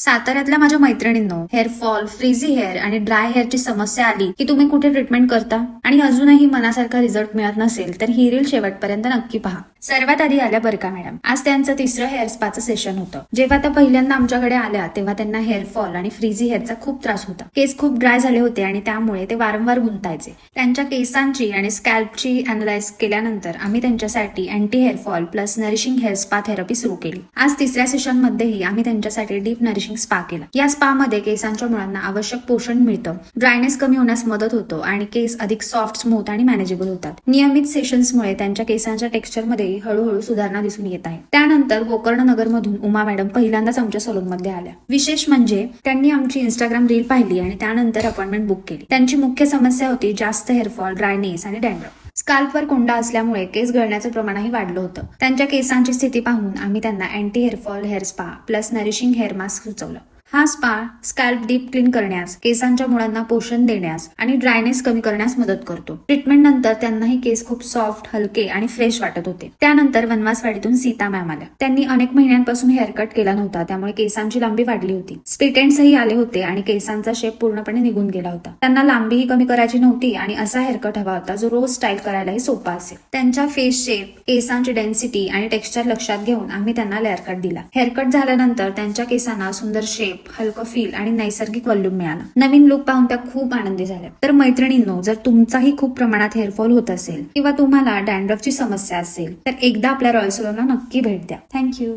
साताऱ्यातल्या माझ्या मैत्रिणींनो, hair fall, फ्रीझी hair आणि ड्राय हेअरची समस्या आली की तुम्ही कुठे ट्रीटमेंट करता आणि अजूनही मनासारखा रिझल्ट मिळत नसेल तर ही रील शेवटपर्यंत नक्की पहा. सर्वात आधी आल्या बरका मॅडम. आज त्यांचं तिसरं हेअर स्पाचं सेशन होतं. जेव्हा त्या पहिल्यांदा आमच्याकडे आल्या तेव्हा त्यांना हेअर फॉल आणि फ्रीझी हेअरचा खूप त्रास होता. केस खूप ड्राय झाले होते आणि त्यामुळे ते वारंवार गुंतायचे. त्यांच्या केसांची आणि स्कॅल्पची अॅनालाइज केल्यानंतर आम्ही त्यांच्यासाठी anti hair fall plus nourishing hair spa therapy सुरू केली. आज तिसऱ्या सेशन मध्येही आम्ही त्यांच्यासाठी डीप नरिशिंग स्पा केला. या स्पा मध्ये केसांच्या मुळांना आवश्यक पोषण मिळतं, ड्रायनेस कमी होण्यास मदत होतो आणि केस अधिक सॉफ्ट, स्मूथ आणि मॅनेजेबल होतात. नियमित सेशन्समुळे त्यांच्या केसांच्या टेक्स्चर मध्ये हळूहळू सुधारणा दिसून येत आहे. त्यानंतर गोकर्ण नगर मधून उमा मॅडम पहिल्यांदाच आमच्या सलून मध्ये आल्या. विशेष म्हणजे त्यांनी आमची इंस्टाग्राम रील पाहिली आणि त्यानंतर अपॉइंटमेंट बुक केली. त्यांची मुख्य समस्या होती जास्त हेअरफॉल, ड्रायनेस आणि डॅन्ड्रफ. स्काल्पवर कोंडा असल्यामुळे केस गळण्याचं प्रमाणही वाढलं होतं. त्यांच्या केसांची स्थिती पाहून आम्ही त्यांना anti hair fall hair spa plus nourishing hair mask सुचवलं. हा स्पा स्कॅल्प डीप क्लीन करण्यास, केसांच्या मुळांना पोषण देण्यास आणि ड्रायनेस कमी करण्यास मदत करतो. ट्रीटमेंट नंतर त्यांनाही केस खूप सॉफ्ट, हलके आणि फ्रेश वाटत होते. त्यानंतर वनवासवाडीतून सीता मॅम आल्या. त्यांनी अनेक महिन्यांपासून हेअर कट केला नव्हता, त्यामुळे केसांची लांबी वाढली होती. स्प्लिट एंड्सही आले होते आणि केसांचा शेप पूर्णपणे निघून गेला होता. त्यांना लांबीही कमी करायची नव्हती आणि असा हेअरकट हवा होता जो रोज स्टाईल करायलाही सोपा असेल. त्यांच्या फेस शेप, केसांची डेन्सिटी आणि टेक्स्चर लक्षात घेऊन आम्ही त्यांना लेअर कट दिला. हेअरकट झाल्यानंतर त्यांच्या केसांना सुंदर शेप, हलकं फील आणि नैसर्गिक व्हॉल्यूम मिळाला. नवीन लुक पाहून त्या खूप आनंदी झाल्या. तर मैत्रिणींनो, जर तुमचाही खूप प्रमाणात हेअरफॉल होत असेल किंवा तुम्हाला डॅन्ड्रफची समस्या असेल तर एकदा आपल्या रॉयल सलूनला नक्की भेट द्या. थँक्यू.